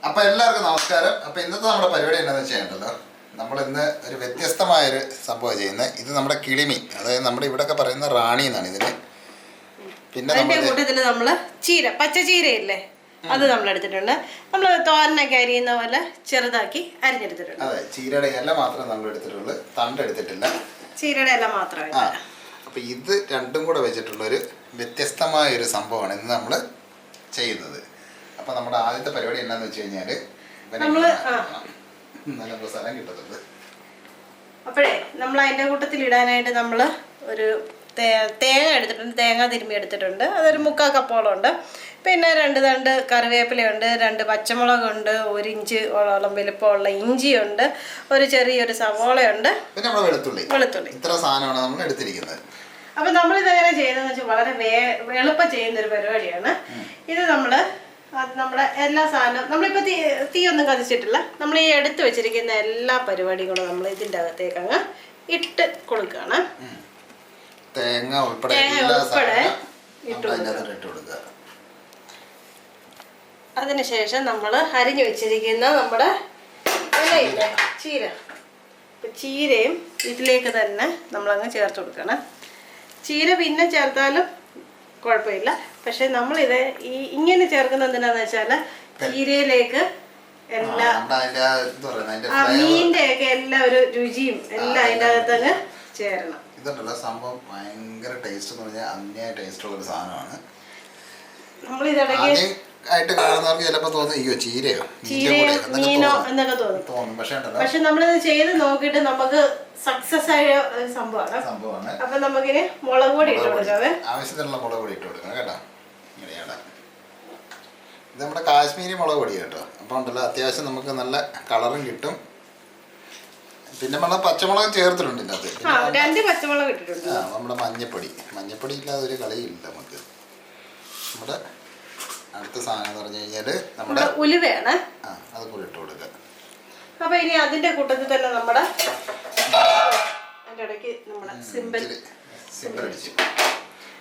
അപ്പോൾ എല്ലാവർക്കും നമസ്കാരം. അപ്പോൾ ഇന്നത്തെ നമ്മുടെ പരിപാടി എന്താണെന്ന് വെച്ചാൽ നമ്മൾ ഇന്ന് ഒരു വ്യത്യസ്തമായൊരു സംഭവം ചെയ്യുന്നത്. ഇത് നമ്മുടെ കിളിമീൻ, അതായത് നമ്മുടെ ഇവിടെയൊക്കെ പറയുന്ന റാണി എന്നാണ് ഇതിന്. പിന്നെ കൂട്ടത്തിൽ നമ്മൾ ചീര, പച്ച ചീരയില്ലേ, അത് നമ്മൾ എടുത്തിട്ടുണ്ട്. നമ്മൾ തോരനൊക്കെ അരിയുന്ന പോലെ ചെറുതാക്കി അരിഞ്ഞെടുത്തിട്ടുണ്ട്. അതെ, ചീരയുടെ ഇല മാത്രമേ നമ്മൾ എടുത്തിട്ടുള്ളൂ, തണ്ട് എടുത്തിട്ടില്ല. ചീരയുടെ ഇല മാത്രമേ. അപ്പോൾ ഇത് രണ്ടും കൂടെ വെച്ചിട്ടുള്ളൊരു വ്യത്യസ്തമായൊരു സംഭവമാണ് ഇന്ന് നമ്മൾ ചെയ്യുന്നത്. അപ്പോൾ നമ്മുടെ ആദ്യത്തെ പരിപാടി എന്താണെന്ന് വെച്ച് കഴിഞ്ഞാൽ നല്ല സ്ഥലം കിട്ടുന്നുണ്ട്. അപ്പോഴേ നമ്മൾ അതിൻ്റെ കൂട്ടത്തിൽ ഇടാനായിട്ട് നമ്മൾ ഒരു തേങ്ങ എടുത്തിട്ടുണ്ട്, തേങ്ങ തിരുമ്മി എടുത്തിട്ടുണ്ട്. അതൊരു 3/4 കപ്പോളം ഉണ്ട്. പിന്നെ 2 തണ്ട് കറിവേപ്പിലയുണ്ട്, 2 പച്ചമുളകുണ്ട്, 1 ഇഞ്ച് ഓളം വലുപ്പമുള്ള ഇഞ്ചിയുണ്ട്, ഒരു ചെറിയൊരു സവോളയുണ്ട്, പിന്നെ നമ്മുടെ വെളുത്തുള്ളി. ഇത്ര സാധനമാണ് നമ്മൾ എടുത്തിരിക്കുന്നത്. അപ്പം നമ്മളിതെങ്ങനെ ചെയ്യുന്നതെന്ന് വെച്ചാൽ വളരെ എളുപ്പം ചെയ്യുന്നൊരു പരിപാടിയാണ് ഇത്. നമ്മുടെ എല്ലാ സാധനവും നമ്മളിപ്പോൾ തീ ഒന്നും കത്തിച്ചിട്ടില്ല. നമ്മൾ ഈ എടുത്ത് വെച്ചിരിക്കുന്ന എല്ലാ പരിപാടികളും നമ്മൾ ഇതിൻ്റെ അകത്തേക്ക് അങ്ങ് ഇട്ട് കൊടുക്കുകയാണ്. തേങ്ങ ഉൾപ്പെടെ ഇട്ട് കൊടുക്കുക. അതിനുശേഷം നമ്മൾ അരിഞ്ഞു വെച്ചിരിക്കുന്ന നമ്മുടെ ഇലയില്ലേ, ചീരയും ഇതിലേക്ക് തന്നെ നമ്മളങ്ങ് ചേർത്ത് കൊടുക്കണം. ചീര പിന്നെ ചേർത്താലും കുഴപ്പമില്ല, പക്ഷെ നമ്മളിത് ഇങ്ങനെ ചേർക്കുന്നത് എന്തിനാന്ന് വെച്ചാൽ ചീരയിലേക്ക് എല്ലാ മീനിന്റെ ഒക്കെ എല്ലാ ഒരു രുചിയും എല്ലാം അതിൻ്റെ അകത്തങ്ങ് ചേരണം. ഇതുണ്ടല്ലോ സംഭവം ഭയങ്കര ടേസ്റ്റ് എന്ന് പറഞ്ഞാൽ അന്യായ ടേസ്റ്റ് ഉള്ള ഒരു സാധനമാണ്. നമ്മളിതിടയ്ക്ക് ആയിട്ട് കാണുന്നവർക്ക് ചിലപ്പോൾ തോന്നും അയ്യോ ചീരയോ മീനോ എന്നൊക്കെ തോന്നും. പക്ഷെ നമ്മളിത് ചെയ്ത് നോക്കിയിട്ട് നമുക്ക് സക്സസ് ആയ സംഭവമാണ്. അപ്പൊ നമുക്കിനി മുളക് പൊടി ഇട്ട് കൊടുക്കാവേ. ആവശ്യത്തിനുള്ള മുളക് പൊടി ഇട്ട് കൊടുക്കണം കേട്ടോ. ഇങ്ങനെയാണ് ഇത് നമ്മുടെ കാശ്മീരി മുളക് പൊടി കേട്ടോ. അപ്പോൾ ഉണ്ടല്ലോ അത്യാവശ്യം നമുക്ക് നല്ല കളറും കിട്ടും. പിന്നെ നമ്മൾ പച്ചമുളക് ചേർത്തിട്ടുണ്ട് ഇതിനകത്ത്. 2 പച്ചമുളക് ഇട്ടിട്ടുണ്ട്. നമ്മുടെ മഞ്ഞപ്പൊടി ഇല്ലാതെ ഒരു കളിയില്ല നമുക്ക്. നമ്മുടെ അടുത്ത സാധനം എന്ന് പറഞ്ഞു കഴിഞ്ഞാൽ നമ്മുടെ ഉലുവയാണ്. അത് കൂടി ഇട്ട് കൊടുക്കുക. അപ്പൊ ഇനി അതിന്റെ കൂട്ടത്തിൽ തന്നെ നമ്മുടെ ഇടയ്ക്ക് നമ്മുടെ സിമ്പിൾ അടിച്ചു.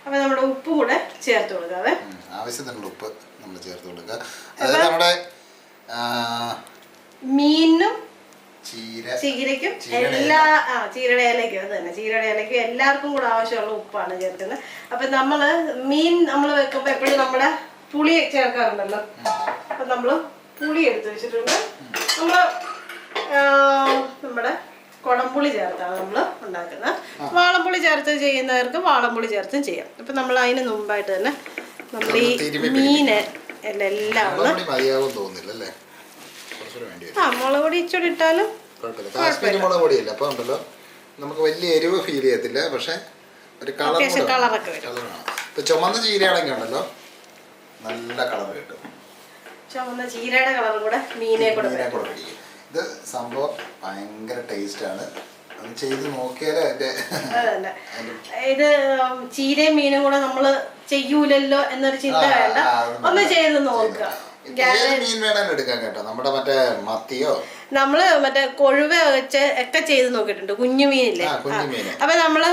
അപ്പൊ നമ്മുടെ ഉപ്പ് കൂടെ ചേർത്ത് കൊടുക്കാവേ. ആവശ്യത്തിനുള്ള ഉപ്പ് നമ്മൾ ചേർത്ത് കൊടുക്കുക. അതായത് നമ്മുടെ മീനും ചീരയ്ക്കും ചീരയുടെ ഇലയ്ക്കും അത് തന്നെ, ചീരയുടെ ഇലയ്ക്കും എല്ലാവർക്കും കൂടെ ആവശ്യമുള്ള ഉപ്പാണ് ചേർക്കുന്നത്. അപ്പൊ മീൻ നമ്മൾ വെക്കുമ്പോൾ എപ്പോഴും നമ്മുടെ പുളി ചേർക്കാറുണ്ടല്ലോ. അപ്പൊ നമ്മള് പുളി എടുത്ത് വെച്ചിട്ടുണ്ട്. നമ്മുടെ കുടംപുളി ചേർത്താണ് നമ്മൾ ഉണ്ടാക്കുന്നത്. വാളംപുളി ചേർത്ത് ചെയ്യുന്നവർക്ക് വാളംപുളി ചേർത്തും ചെയ്യാം. അപ്പൊ നമ്മൾ അതിന് മുമ്പായിട്ട് തന്നെ നമ്മൾ ഈ മീന് എല്ലാം മുളക് പൊടി ഇച്ചിരി ഇട്ടാലും കാശ്മീരി മുളക് പൊടിയല്ല. അപ്പൊ ഉണ്ടല്ലോ നമുക്ക് വലിയ എരിവ് ഫീൽ ചെയ്യത്തില്ല, പക്ഷെ ഒരു കളറൊക്കെ വരും. ഇപ്പൊ ചുമന്ന ചീരയാണെങ്കിൽ ഉണ്ടല്ലോ നല്ല കളർ കിട്ടും. ചുമന്ന ചീരയുടെ കളറും കൂടെ മീനെ കൂടെ പിടിക്കും. ഇത് സംഭവം ഭയങ്കര ടേസ്റ്റ് ആണ്. അത് ചെയ്ത് നോക്കിയാലേ ഇത് ചീരയും മീനും കൂടെ നമ്മള് ചെയ്യൂലല്ലോ എന്നൊരു ചിന്ത വേണ്ട, ഒന്ന് ചെയ്ത് നോക്കുക. മീൻ വേണം എടുക്കാൻ കേട്ടോ. നമ്മുടെ മറ്റേ മത്തിയോ നമ്മള് മറ്റേ കൊഴുവ വെച്ച് ഒക്കെ ചെയ്ത് നോക്കിയിട്ടുണ്ട്, കുഞ്ഞു മീനില്ലേ. അപ്പൊ നമ്മള്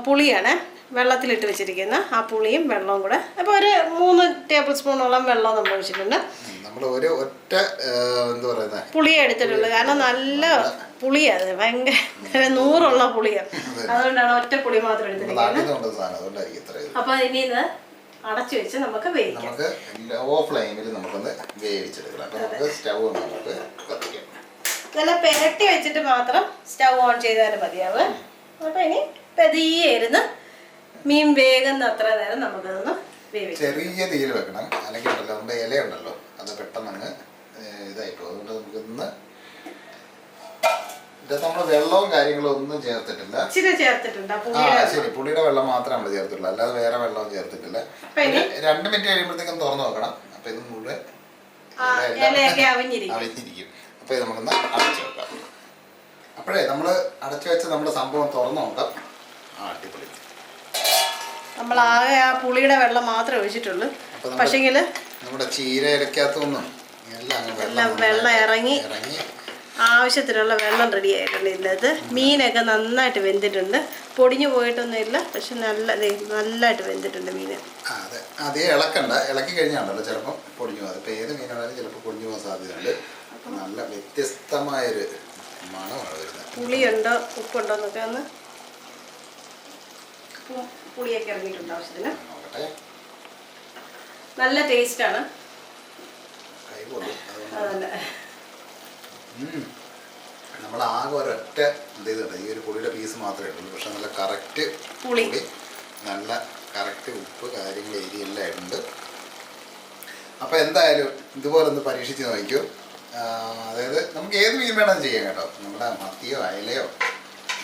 പുളിയാണ് വെള്ളത്തിലിട്ട് വെച്ചിരിക്കുന്ന ആ പുളിയും വെള്ളവും കൂടെ. അപ്പൊ ഒരു 3 ടേബിൾ സ്പൂണോളം വെള്ളം നമ്മൾ ഒഴിച്ചിട്ടുണ്ട്. പുളിയെ എടുത്തിട്ടുള്ളൂ, കാരണം നല്ല പുളിയാണ്, ഭയങ്കര നൂറുള്ള പുളിയാണ്. അതുകൊണ്ടാണ് ഒറ്റ പുളി മാത്രം എടുത്തിരിക്കുന്നത്. അപ്പൊ ഇനി ഇത് അടച്ചു വെച്ച് നമുക്ക് വേവിക്കാം. നല്ല പെരട്ടി വെച്ചിട്ട് മാത്രം സ്റ്റൗ ഓൺ ചെയ്താലും മതിയാവും. അപ്പൊ ഇനി പതിയെ ഇരുന്ന് മീൻ വേഗം അത്ര നേരം നമുക്കതൊന്ന് വേവിക്കാം. ചെറിയ തീയിൽ വെക്കണം, അല്ലെങ്കിൽ ഉണ്ടല്ലോ നമ്മുടെ ഇല ഉണ്ടല്ലോ അത് പെട്ടെന്ന് അങ്ങ് ഇതായിപ്പോ. അതുകൊണ്ട് നമുക്ക് ഇന്ന് നമ്മൾ വെള്ളവും കാര്യങ്ങളും ഒന്നും ചേർത്തിട്ടില്ല. ശരി, പുളിയുടെ വെള്ളം മാത്രമേ നമ്മൾ ചേർത്തിട്ടുള്ളൂ, അല്ലാതെ വേറെ വെള്ളവും ചേർത്തിട്ടില്ല. 2 മിനിറ്റ് കഴിയുമ്പോഴത്തേക്കും തുറന്നു നോക്കണം. അപ്പൊ ഇത് മുഴുവൻ അവിഞ്ഞിരിക്കും. അപ്പൊ ഇത് നമുക്കൊന്ന് അടച്ചു വെക്കാം. അപ്പോഴേ നമ്മൾ അടച്ചു വെച്ച് നമ്മുടെ സംഭവം തുറന്നു നോക്കാം. അടിപൊളി. നമ്മൾ ആകെ ആ പുളിയുടെ വെള്ളം മാത്രമേ ഒഴിച്ചിട്ടുള്ളൂ. പക്ഷെങ്കിൽ നമ്മുടെ ചീര ഇരക്കാത്തൊന്നും എല്ലാം വെള്ളം ഇറങ്ങി ആവശ്യത്തിനുള്ള വെള്ളം റെഡി ആയിട്ടുണ്ട് ഇതിനകത്ത്. മീനൊക്കെ നന്നായിട്ട് വെന്തിട്ടുണ്ട്, പൊടിഞ്ഞു പോയിട്ടൊന്നുമില്ല, പക്ഷെ നല്ലതായിട്ട് വെന്തിട്ടുണ്ട് മീൻ. അതെ, അതേ ഇളക്കണ്ട, ഇളക്കി കഴിഞ്ഞാണല്ലോ ചിലപ്പോൾ പൊടിഞ്ഞു പോകും. അതിപ്പോൾ ഏത് മീനാണെങ്കിലും ചിലപ്പോൾ പൊടിഞ്ഞു പോകാൻ സാധ്യതയുണ്ട്. നല്ല വ്യത്യസ്തമായൊരു മണമാണ് വരുന്നത്. പുളിയുണ്ടോ ഉപ്പുണ്ടോ എന്നൊക്കെ ഒന്ന് പുളിയൊക്കെ ഇറങ്ങിയിട്ടുണ്ട് ആവശ്യത്തിന്. നോക്കട്ടെ. നല്ല ടേസ്റ്റാണ്. അതല്ല നമ്മൾ ആകെ ഒരൊറ്റ എന്ത് ചെയ്തിട്ടുണ്ട്, ഈ ഒരു പുളിയുടെ പീസ് മാത്രമേ ഉള്ളൂ. പക്ഷെ നല്ല കറക്റ്റ് പുളി, നല്ല കറക്റ്റ് ഉപ്പ്, കാര്യങ്ങൾ എരിയെല്ലാം ഉണ്ട്. അപ്പോൾ എന്തായാലും ഇതുപോലെ ഒന്ന് പരീക്ഷിച്ച് നോക്കൂ. അതായത് നമുക്ക് ഏത് മീൻ വേണമെന്ന് ചെയ്യാം കേട്ടോ. നമ്മുടെ മത്തിയോ അയലയോ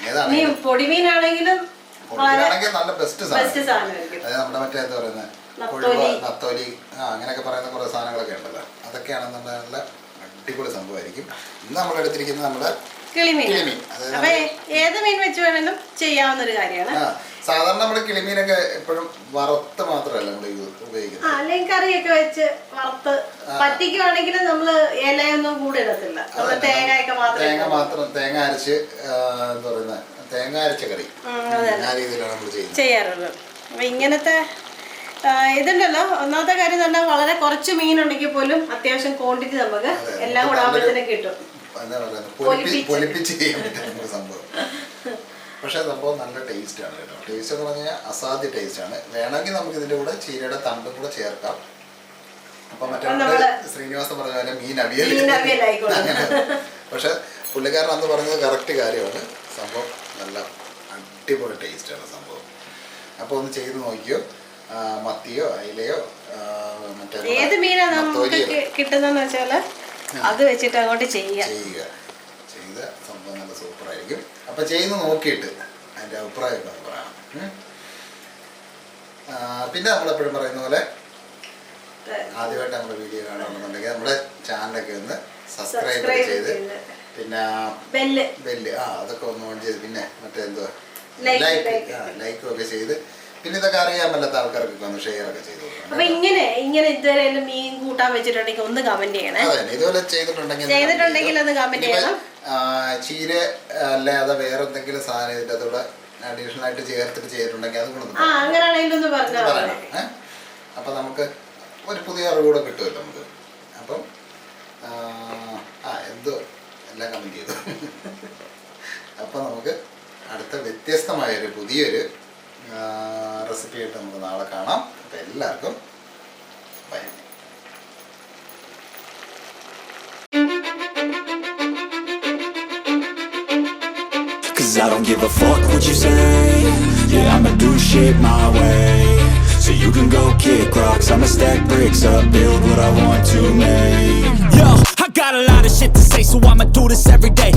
ഏതാണെങ്കിലും, പൊടിമീനാണെങ്കിലും നല്ല ബെസ്റ്റ് സാധനം. അതായത് നമ്മുടെ മറ്റേ എന്താ പറയുന്നത്, കൊഴുവ, നത്തോലി, അങ്ങനെയൊക്കെ പറയുന്ന കുറേ സാധനങ്ങളൊക്കെ ഉണ്ടല്ലോ. അതൊക്കെയാണെന്നുണ്ടെങ്കിൽ നല്ല അടിപൊളി സംഭവമായിരിക്കും. ഇന്ന് നമ്മൾ എടുത്തിരിക്കുന്നത് നമ്മുടെ കിളിമീൻ. ഏത് മീൻ വെച്ച് വേണമെങ്കിലും ചെയ്യാവുന്ന ഒരു കാര്യമാണ്. സാധാരണ നമ്മുടെ കിളിമീനൊക്കെ എപ്പോഴും വറുത്ത് മാത്രമല്ല നമ്മൾ ഉപയോഗിക്കുന്നത്. അല്ലെങ്കിൽ കറിയൊക്കെ വെച്ച് വറുത്ത് പറ്റിക്കുവാണെങ്കിലും നമ്മള് ഇലയൊന്നും കൂടെ ഇടത്തില്ല. തേങ്ങ മാത്രം തേങ്ങ അരച്ച് എന്താ പറയുന്നത്, തേങ്ങ അരച്ച കറി ആ രീതിയിലാണ് നമ്മൾ ചെയ്യാറുള്ളത്. അപ്പൊ ഇങ്ങനത്തെ ഇതുണ്ടല്ലോ, ഒന്നാമത്തെ കാര്യം തന്നെ വളരെ കുറച്ച് മീനുണ്ടെങ്കിൽ പോലും അത്യാവശ്യം ക്വാണ്ടിറ്റി നമുക്ക് എല്ലാം കൂടെ ആവുമ്പോഴത്തേനും കിട്ടും. പൊലിപ്പിച്ച് ചെയ്യാൻ പറ്റുന്ന സംഭവം. പക്ഷെ സംഭവം നല്ല ടേസ്റ്റ് ആണ് കേട്ടോ. ടേസ്റ്റ് എന്ന് പറഞ്ഞാൽ അസാധ്യ ടേസ്റ്റ് ആണ്. വേണമെങ്കിൽ നമുക്ക് ഇതിൻ്റെ കൂടെ ചീരയുടെ തണ്ടും കൂടെ ചേർക്കാം. അപ്പൊ മറ്റേ ശ്രീനിവാസൻ പറഞ്ഞ പോലെ മീൻ അവിയൽ. പക്ഷെ പുള്ളിക്കാരൻ അന്ന് പറഞ്ഞത് കറക്റ്റ് കാര്യമാണ്. സംഭവം നല്ല അടിപൊളി ടേസ്റ്റാണ് സംഭവം. അപ്പോൾ ഒന്ന് ചെയ്ത് നോക്കിയോ. മത്തിയോ അയിലയോ മറ്റേ ഏത് മീനാണ് നമുക്ക് കിട്ടുന്നതെന്ന് വെച്ചാൽ അത് വെച്ചിട്ട് അങ്ങോട്ട് ചെയ്യുക. ചെയ്ത സംഭവം നല്ല സൂപ്പറായിരിക്കും. അപ്പം ചെയ്ത് നോക്കിയിട്ട് അതിൻ്റെ അഭിപ്രായമൊക്കെ ഒന്ന് പറയണം. പിന്നെ നമ്മളെപ്പോഴും പറയുന്ന പോലെ ആദ്യമായിട്ട് നമ്മുടെ വീഡിയോ കാണുന്നുണ്ടെങ്കിൽ നമ്മുടെ ചാനലൊക്കെ ഒന്ന് സബ്സ്ക്രൈബ് ചെയ്ത് പിന്നെ ബെല്ല് അതൊക്കെ ഒന്ന് ഓൺ ചെയ്ത് പിന്നെ മറ്റേ എന്തുവാ ലൈക്കും ഒക്കെ ചെയ്ത് പിന്നെ ഇതൊക്കെ അറിയാൻ പറ്റാത്ത ആൾക്കാർക്കൊക്കെ ഒന്ന് ഷെയർ ഒക്കെ ചെയ്തു കൊടുക്കണം. അപ്പൊ ഇങ്ങനെ ഇതുവരെ മീൻ കൂട്ടാൻ വെച്ചിട്ടുണ്ടെങ്കിൽ ഒന്ന് കമന്റ് ചെയ്യണേ. അതെ, ഇതുപോലെ ചെയ്തിട്ടുണ്ടെങ്കിൽ ഒന്ന് കമന്റ് ചെയ്യണം. ചീര അല്ലാതെ വേറെ എന്തെങ്കിലും സാധനം ഇതിൻ്റെ അതോടെ അഡീഷണൽ ആയിട്ട് ചേർത്തിട്ട് ചെയ്തിട്ടുണ്ടെങ്കിൽ അതും കൂടെ അങ്ങനെയാണെങ്കിലും അപ്പം നമുക്ക് ഒരു പുതിയ അറിവ് കൂടെ കിട്ടുമല്ലോ നമുക്ക്. അപ്പം എന്തോ എല്ലാം കമന്റ് ചെയ്തു. അപ്പം നമുക്ക് അടുത്ത വ്യത്യസ്തമായൊരു പുതിയൊരു റെസിപ്പി ആയിട്ട് നമുക്ക് നാളെ കാണാം. അപ്പം എല്ലാവർക്കും by. Cause I don't give a fuck what you say. Yeah, I'ma do shit my way. So you can go kick rocks, I'ma stack bricks up, build what I want to make. Yo, I got a lot of shit to say, so I'ma do this every day.